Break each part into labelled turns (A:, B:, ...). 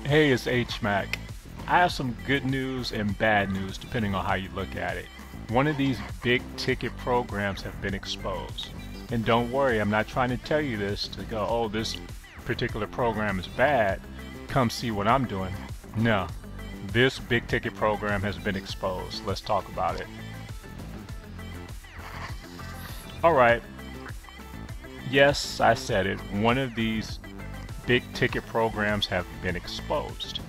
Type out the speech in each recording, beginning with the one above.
A: Hey, it's HMAC. I have some good news and bad news depending on how you look at it. One of these big ticket programs have been exposed. And don't worry, I'm not trying to tell you this to go, oh, this particular program is bad. Come see what I'm doing. No, this big ticket program has been exposed. Let's talk about it. All right. Yes, I said it. One of these big ticket programs have been exposed.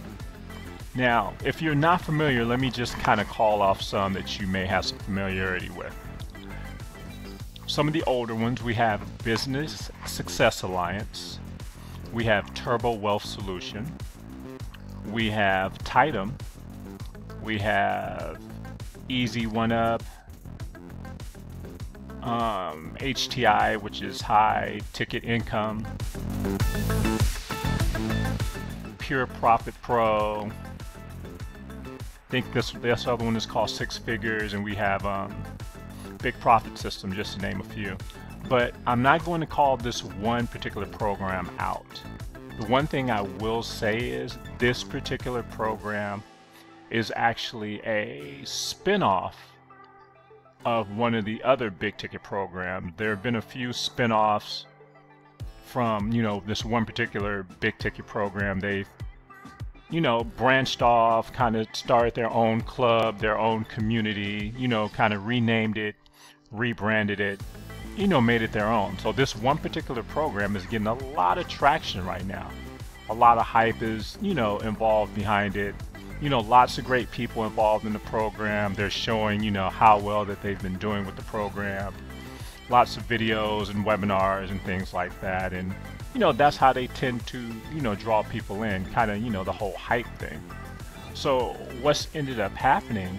A: Now, if you're not familiar, let me just kind of call off some that you may have some familiarity with. Some of the older ones, we have Business Success Alliance, we have Turbo Wealth Solution, we have Tidom, we have Easy One Up, HTI, which is High Ticket Income, Pure Profit Pro. I think this other one is called Six Figures, and we have Big Profit System, just to name a few. But I'm not going to call this one particular program out. The one thing I will say is this particular program is actually a spin-off of one of the other big ticket programs. There have been a few spin-offs from, this one particular big ticket program. They've, branched off, kind of started their own club, their own community, kind of renamed it, rebranded it, made it their own. So this one particular program is getting a lot of traction right now. A lot of hype is, involved behind it. Lots of great people involved in the program. They're showing, how well that they've been doing with the program. Lots of videos and webinars and things like that. And, that's how they tend to, draw people in, kind of, the whole hype thing. So what's ended up happening,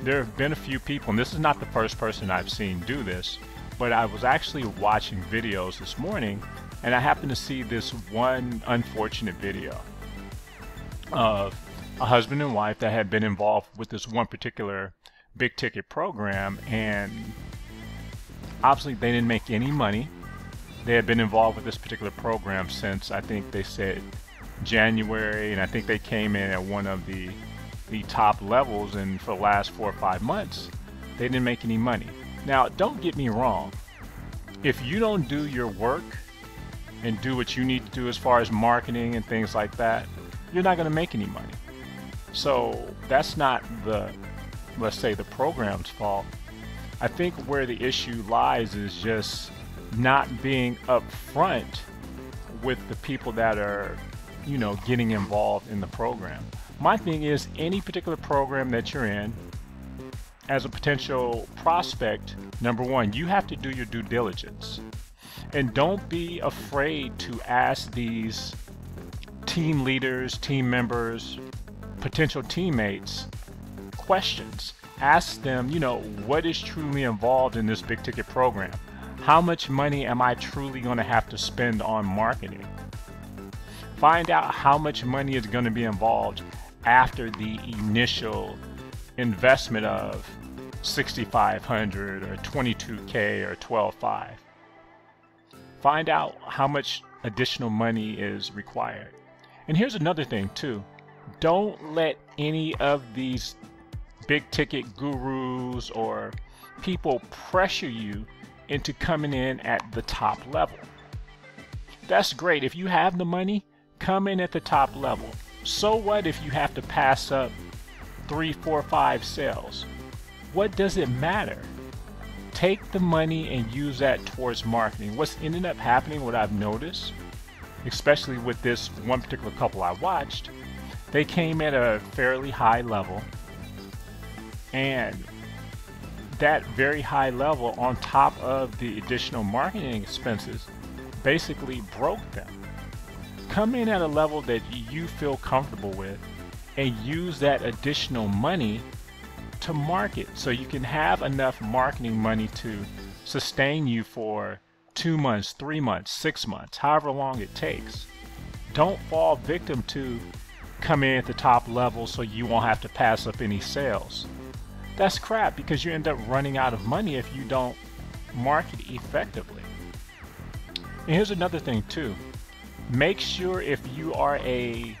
A: there have been a few people, and this is not the first person I've seen do this, but I was actually watching videos this morning, and I happened to see this one unfortunate video of a husband and wife that had been involved with this one particular big ticket program, and obviously they didn't make any money. They had been involved with this particular program since, I think they said, January, and I think they came in at one of the top levels, and for the last 4 or 5 months they didn't make any money. Now, don't get me wrong, if you don't do your work and do what you need to do as far as marketing and things like that, you're not going to make any money. So that's not the, let's say, the program's fault. I think where the issue lies is just not being upfront with the people that are, getting involved in the program. My thing is, any particular program that you're in, as a potential prospect, number one, you have to do your due diligence. And don't be afraid to ask these team leaders, team members, potential teammates questions. Ask them, what is truly involved in this big ticket program? How much money am I truly going to have to spend on marketing? Find out how much money is going to be involved after the initial investment of $6,500 or $22K or $12,500. Find out how much additional money is required. And here's another thing too. Don't let any of these big ticket gurus or people pressure you into coming in at the top level. That's great. If you have the money, come in at the top level. So what if you have to pass up 3, 4, 5 sales? What does it matter? Take the money and use that towards marketing. What's ended up happening, what I've noticed, especially with this one particular couple I watched, they came at a fairly high level, and that very high level on top of the additional marketing expenses basically broke them. Come in at a level that you feel comfortable with and use that additional money to market so you can have enough marketing money to sustain you for 2 months, 3 months, 6 months, however long it takes. Don't fall victim to come in at the top level so you won't have to pass up any sales. That's crap, because you end up running out of money if you don't market effectively. And here's another thing too. Make sure if you are a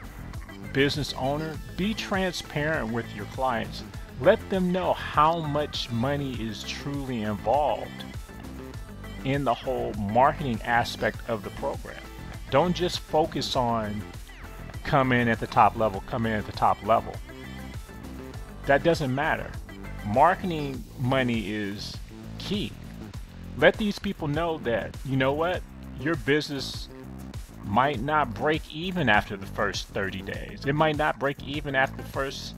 A: business owner, be transparent with your clients. Let them know how much money is truly involved in the whole marketing aspect of the program. Don't just focus on come in at the top level, come in at the top level. That doesn't matter. Marketing money is key. Let these people know that, you know what, your business might not break even after the first 30 days. It might not break even after the first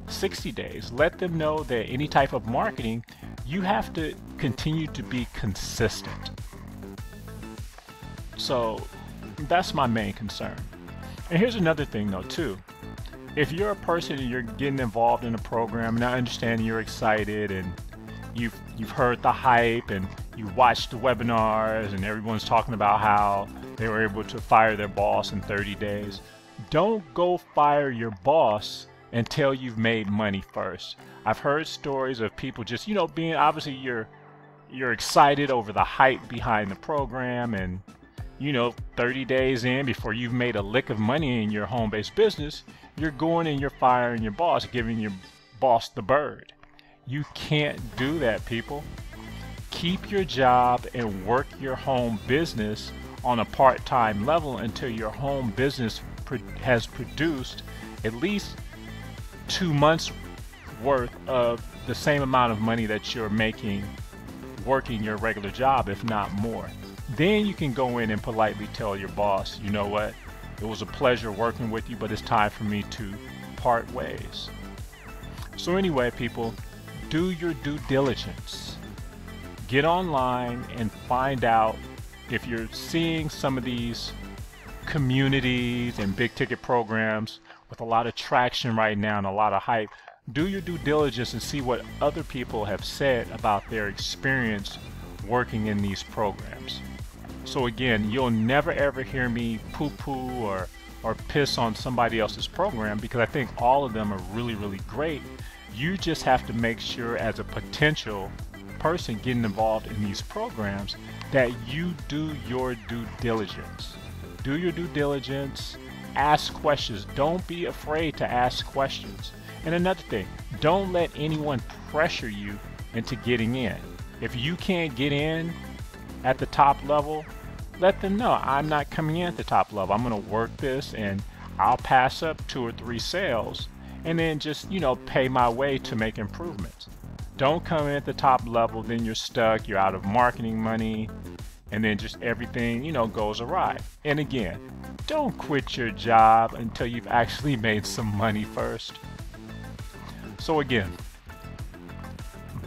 A: 60 days. Let them know that any type of marketing, you have to continue to be consistent. So that's my main concern. And here's another thing though too. If you're a person and you're getting involved in a program, and I understand you're excited and you've heard the hype and you watched the webinars and everyone's talking about how they were able to fire their boss in 30 days. Don't go fire your boss until you've made money first. I've heard stories of people just, being, obviously you're excited over the hype behind the program, and 30 days in, before you've made a lick of money in your home-based business, you're going and you're firing your boss, giving your boss the bird. You can't do that, people. Keep your job and work your home business on a part-time level until your home business has produced at least 2 months worth of the same amount of money that you're making working your regular job, if not more. Then you can go in and politely tell your boss, you know what, it was a pleasure working with you, but it's time for me to part ways. So anyway, people, do your due diligence. Get online and find out if you're seeing some of these communities and big ticket programs with a lot of traction right now and a lot of hype. Do your due diligence and see what other people have said about their experience working in these programs. So again, you'll never ever hear me poo-poo or piss on somebody else's program, because I think all of them are really, really great. You just have to make sure, as a potential person getting involved in these programs, that you do your due diligence. Do your due diligence, ask questions. Don't be afraid to ask questions. And another thing, don't let anyone pressure you into getting in. If you can't get in at the top level, let them know, I'm not coming in at the top level. I'm going to work this and I'll pass up 2 or 3 sales and then just, pay my way to make improvements. Don't come in at the top level, then you're stuck, you're out of marketing money, and then just everything, goes awry. And again, don't quit your job until you've actually made some money first. So again,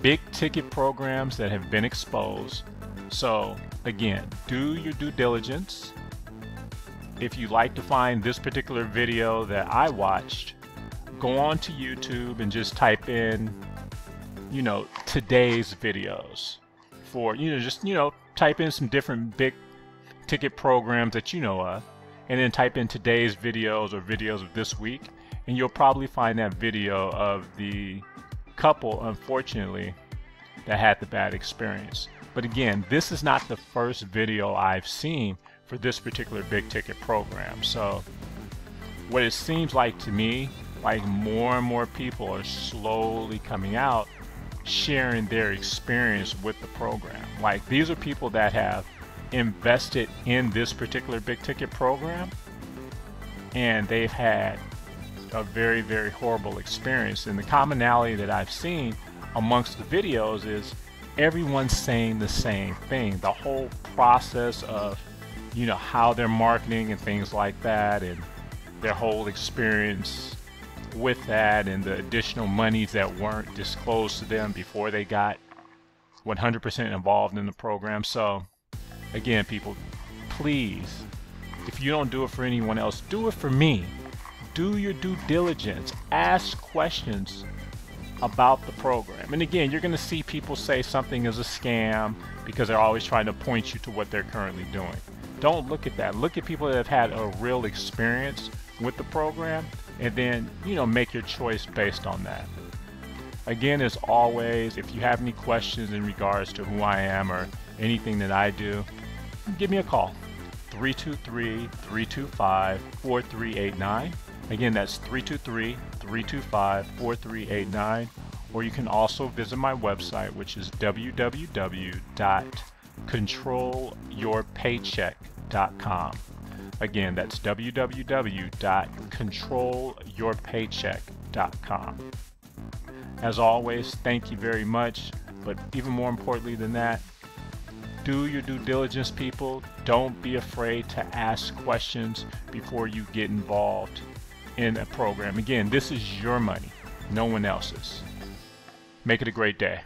A: big ticket programs that have been exposed. So again, do your due diligence. If you like to find this particular video that I watched, go on to YouTube and just type in, today's videos for, type in some different big ticket programs that you know of, and then type in today's videos or videos of this week, and you'll probably find that video of the couple, unfortunately, that had the bad experience. But again, this is not the first video I've seen for this particular big ticket program. So what it seems like to me, like more and more people are slowly coming out, sharing their experience with the program. Like, these are people that have invested in this particular big ticket program, and they've had a very, very horrible experience. And the commonality that I've seen amongst the videos is everyone's saying the same thing. The whole process of, how they're marketing and things like that, and their whole experience with that, and the additional monies that weren't disclosed to them before they got 100% involved in the program. So again, people, please, if you don't do it for anyone else, do it for me. Do your due diligence. Ask questions about the program. And again, you're going to see people say something is a scam because they're always trying to point you to what they're currently doing. Don't look at that. Look at people that have had a real experience with the program, and then, make your choice based on that. Again, as always, if you have any questions in regards to who I am or anything that I do, give me a call. 323-325-4389. Again, that's 323-325-4389, or you can also visit my website, which is www.controlyourpaycheck.com. Again, that's www.controlyourpaycheck.com. As always, thank you very much, but even more importantly than that, do your due diligence, people. Don't be afraid to ask questions before you get involved in a program. Again, this is your money, no one else's. Make it a great day.